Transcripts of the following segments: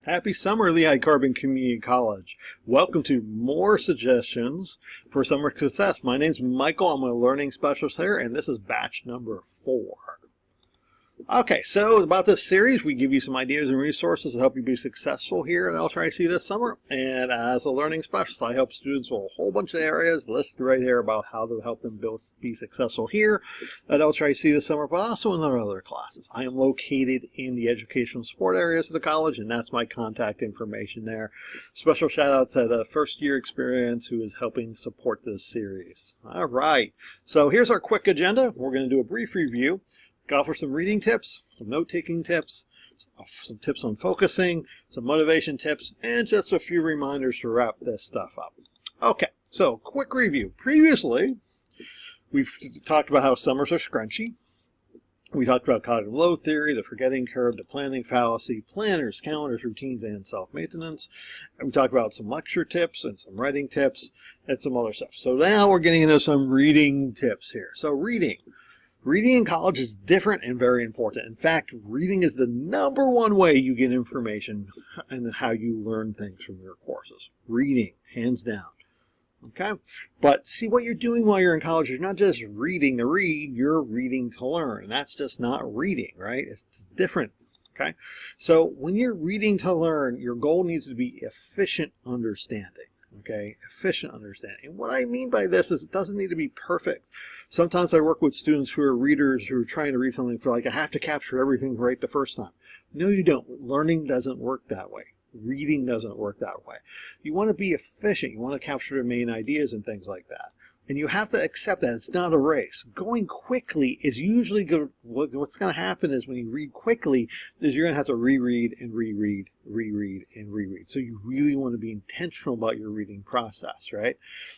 Happy summer, Lehigh Carbon Community College. Welcome to more suggestions for summer success. My name's Michael. I'm a learning specialist here, and this is batch number 4. Okay, so about this series, we give you some ideas and resources to help you be successful here at LCCC this summer. And as a learning specialist, I help students with a whole bunch of areas listed right here about how to help them be successful here at LCCC this summer, but also in their other classes. I am located in the educational support areas of the college, and that's my contact information there. Special shout out to the first year experience who is helping support this series. All right, so here's our quick agenda. We're going to do a brief review. Offer some reading tips, some note-taking tips, some tips on focusing, some motivation tips, and just a few reminders to wrap this stuff up. Okay, so quick review. Previously, we've talked about how summers are scrunchy. We talked about cognitive load theory, the forgetting curve, the planning fallacy, planners, calendars, routines, and self-maintenance. And we talked about some lecture tips and some writing tips and some other stuff. So now we're getting into some reading tips here. So reading. Reading in college is different and very important. In fact, reading is the #1 way you get information and how you learn things from your courses. Reading, hands down. Okay? But see, what you're doing while you're in college is not just reading to read, you're reading to learn. And that's just not reading, right? It's different. Okay? So when you're reading to learn, your goal needs to be efficient understanding. Okay, efficient understanding. And what I mean by this is it doesn't need to be perfect. Sometimes I work with students who are readers who are trying to read something for like, I have to capture everything right the first time. No, you don't. Learning doesn't work that way. Reading doesn't work that way. You want to be efficient. You want to capture the main ideas and things like that. And you have to accept that it's not a race. Going quickly is usually good. What's going to happen is when you read quickly, is you're going to have to reread and reread, reread and reread. So you really want to be intentional about your reading process, right?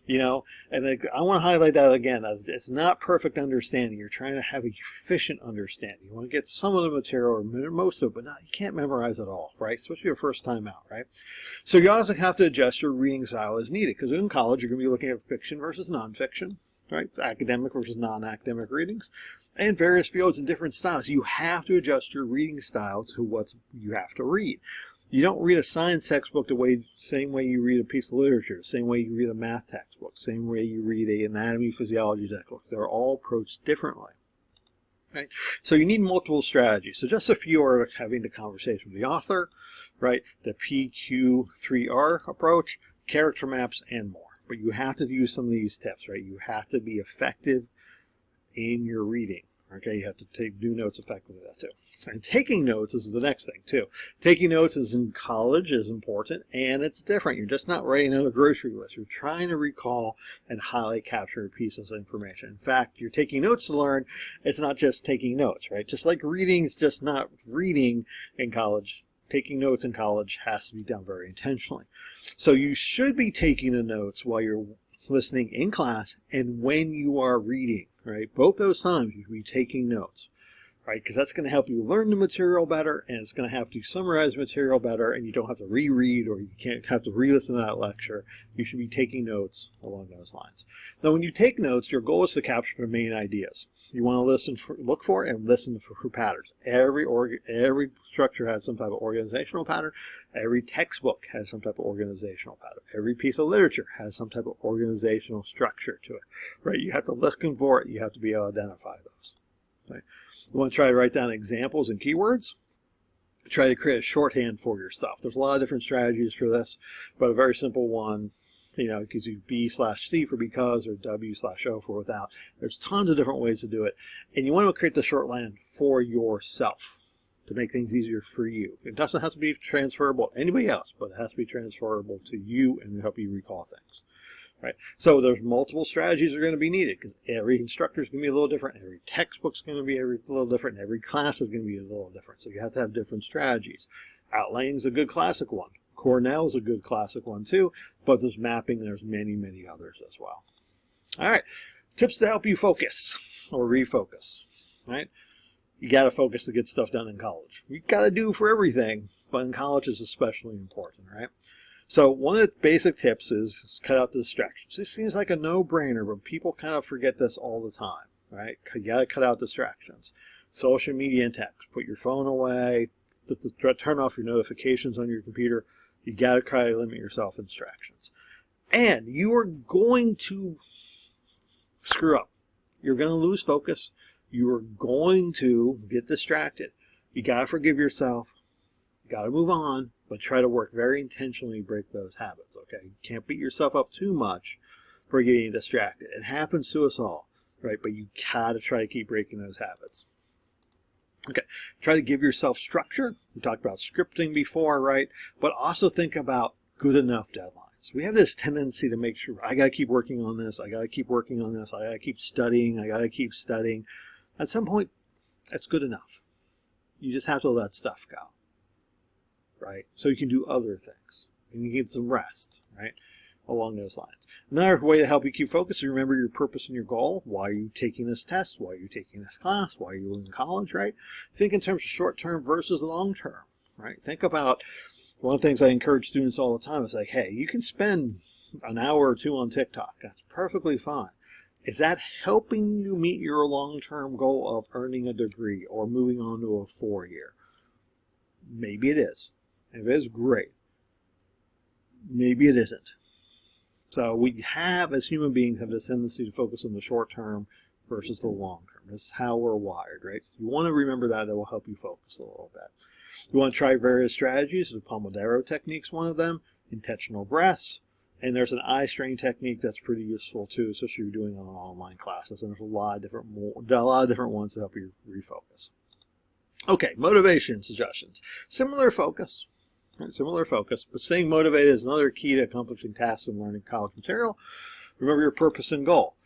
You know, and I want to highlight that again. It's not perfect understanding. You're trying to have an efficient understanding. You want to get some of the material or most of it, but you can't memorize it all, right? Especially your first time out, right? So you also have to adjust your reading style as needed, because in college you're going to be looking at fiction versus nonfiction, right? Academic versus non-academic readings, and various fields and different styles. You have to adjust your reading style to what you have to read. You don't read a science textbook the same way you read a piece of literature, the same way you read a math textbook, the same way you read an anatomy, physiology textbook. They're all approached differently. Right? So you need multiple strategies. So just a few are having the conversation with the author, right? The PQ3R approach, character maps, and more. But you have to use some of these tips, right? You have to be effective in your reading. Okay, you have to do notes effectively, that too. And taking notes is the next thing, too. Taking notes is in college is important, and it's different. You're just not writing out a grocery list. You're trying to recall and highlight capture pieces of information. In fact, you're taking notes to learn. It's not just taking notes, right? Just like reading is just not reading in college. Taking notes in college has to be done very intentionally. So you should be taking the notes while you're listening in class and when you are reading, right? Both those times you should be taking notes, right? Because that's going to help you learn the material better, and it's going to help you summarize material better, and you don't have to reread or you can't have to re-listen to that lecture. You should be taking notes along those lines. Now, when you take notes, your goal is to capture the main ideas. You want to look for and listen for patterns. Every structure has some type of organizational pattern. Every textbook has some type of organizational pattern. Every piece of literature has some type of organizational structure to it, right? You have to look for it. You have to be able to identify those. Right? You want to try to write down examples and keywords. Try to create a shorthand for yourself. There's a lot of different strategies for this, but a very simple one, you know, gives you B/C for because or W/O for without. There's tons of different ways to do it. And you want to create the shorthand for yourself to make things easier for you. It doesn't have to be transferable to anybody else, but it has to be transferable to you and help you recall things. Right. So there's multiple strategies that are going to be needed because every instructor is going to be a little different. Every textbook is going to be a little different. Every class is going to be a little different. So you have to have different strategies. Outlining is a good classic one. Cornell is a good classic one too. But there's mapping. There's many, many others as well. All right. Tips to help you focus or refocus. Right. You got to focus to get stuff done in college. You got to do for everything, but in college is especially important. Right. So one of the basic tips is cut out the distractions. This seems like a no-brainer, but people kind of forget this all the time, right? You got to cut out distractions. Social media and text. Put your phone away. to turn off your notifications on your computer. You got to try to limit yourself in distractions. And you are going to screw up. You're going to lose focus. You are going to get distracted. You got to forgive yourself. You got to move on, but try to work very intentionally to break those habits, okay? You can't beat yourself up too much for getting distracted. It happens to us all, right? But you got to try to keep breaking those habits. Okay, try to give yourself structure. We talked about scripting before, right? But also think about good enough deadlines. We have this tendency to make sure, I got to keep working on this, I got to keep working on this, I got to keep studying, I got to keep studying. At some point, that's good enough. You just have to let stuff go, right? So you can do other things and you get some rest, right? Along those lines. Another way to help you keep focused is remember your purpose and your goal. Why are you taking this test? Why are you taking this class? Why are you in college, right? Think in terms of short-term versus long-term, right? Think about one of the things I encourage students all the time is like, hey, you can spend an hour or two on TikTok. That's perfectly fine. Is that helping you meet your long-term goal of earning a degree or moving on to a 4-year? Maybe it is. If it is, great. Maybe it isn't. So we have, as human beings, have this tendency to focus on the short term versus the long term. This is how we're wired, right? You want to remember that. It will help you focus a little bit. You want to try various strategies. The Pomodoro technique's one of them. Intentional breaths. And there's an eye strain technique that's pretty useful too, especially if you're doing it on online classes. And there's a lot of different ones to help you refocus. Okay, motivation suggestions. Similar focus. Similar focus, but staying motivated is another key to accomplishing tasks and learning college material. Remember your purpose and goal.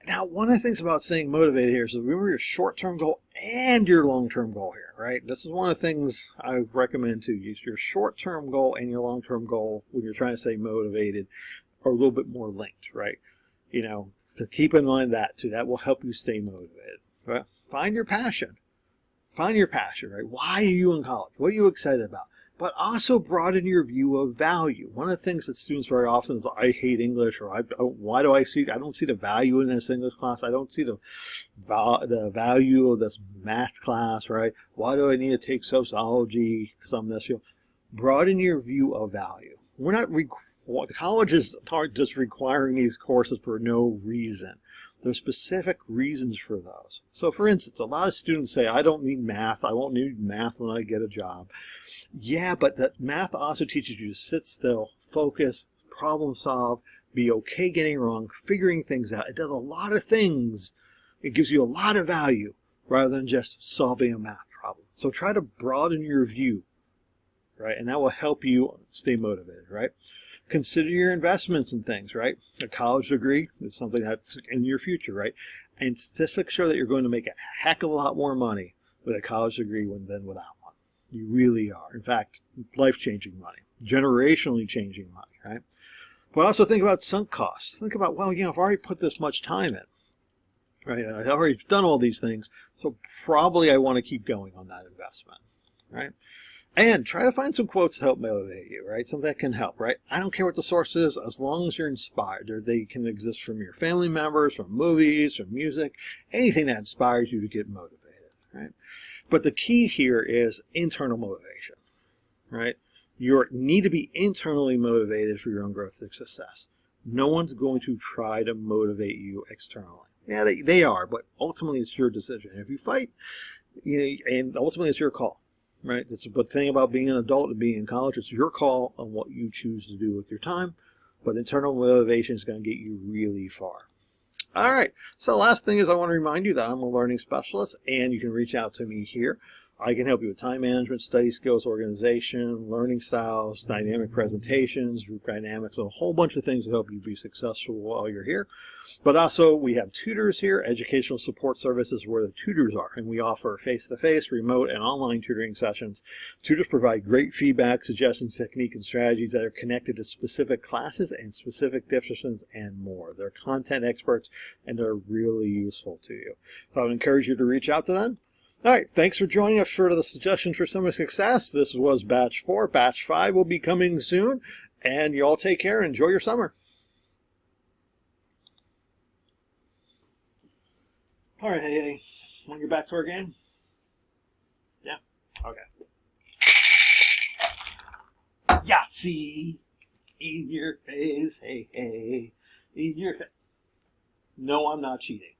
Now, one of the things about staying motivated here is remember your short-term goal and your long-term goal here, right? This is one of the things I recommend to use. Your short-term goal and your long-term goal when you're trying to stay motivated are a little bit more linked, right? You know, so keep in mind that too. That will help you stay motivated. Right? Find your passion. Find your passion, right? Why are you in college? What are you excited about? But also broaden your view of value. One of the things that students very often is, I hate English, or I don't see the value in this English class. I don't see the value of this math class, right? Why do I need to take sociology because I'm this field? Broaden your view of value. We're not, colleges aren't just requiring these courses for no reason. There's specific reasons for those. So for instance, a lot of students say, I don't need math. I won't need math when I get a job. Yeah, but that math also teaches you to sit still, focus, problem solve, be okay getting wrong, figuring things out. It does a lot of things. It gives you a lot of value rather than just solving a math problem. So try to broaden your view, right? And that will help you stay motivated, right? Consider your investments in things, right? A college degree is something that's in your future, right? And statistics show that you're going to make a heck of a lot more money with a college degree than without one. You really are. In fact, life-changing money, generationally changing money, right? But also think about sunk costs. Think about, well, I've already put this much time in, right? I've already done all these things, so probably I want to keep going on that investment, right? And try to find some quotes to help motivate you, right? Something that can help, right? I don't care what the source is, as long as you're inspired. They can exist from your family members, from movies, from music, anything that inspires you to get motivated, right? But the key here is internal motivation, right? You need to be internally motivated for your own growth and success. No one's going to try to motivate you externally. Yeah, they are, but ultimately it's your decision. If you fight, and ultimately it's your call. Right? It's the thing about being an adult and being in college. It's your call on what you choose to do with your time. But internal motivation is going to get you really far. All right. So last thing is I want to remind you that I'm a learning specialist and you can reach out to me here. I can help you with time management, study skills, organization, learning styles, dynamic presentations, group dynamics, and a whole bunch of things to help you be successful while you're here. But also we have tutors here, educational support services where the tutors are, and we offer face-to-face, remote, and online tutoring sessions. Tutors provide great feedback, suggestions, technique, and strategies that are connected to specific classes and specific disciplines and more. They're content experts, and they're really useful to you. So I would encourage you to reach out to them. All right, thanks for joining us for the suggestions for summer success. This was Batch 4. Batch 5 will be coming soon. And you all take care and enjoy your summer. All right, hey, want to get back to our game? Yeah? Okay. Yahtzee! In your face, hey, hey. In your face. No, I'm not cheating.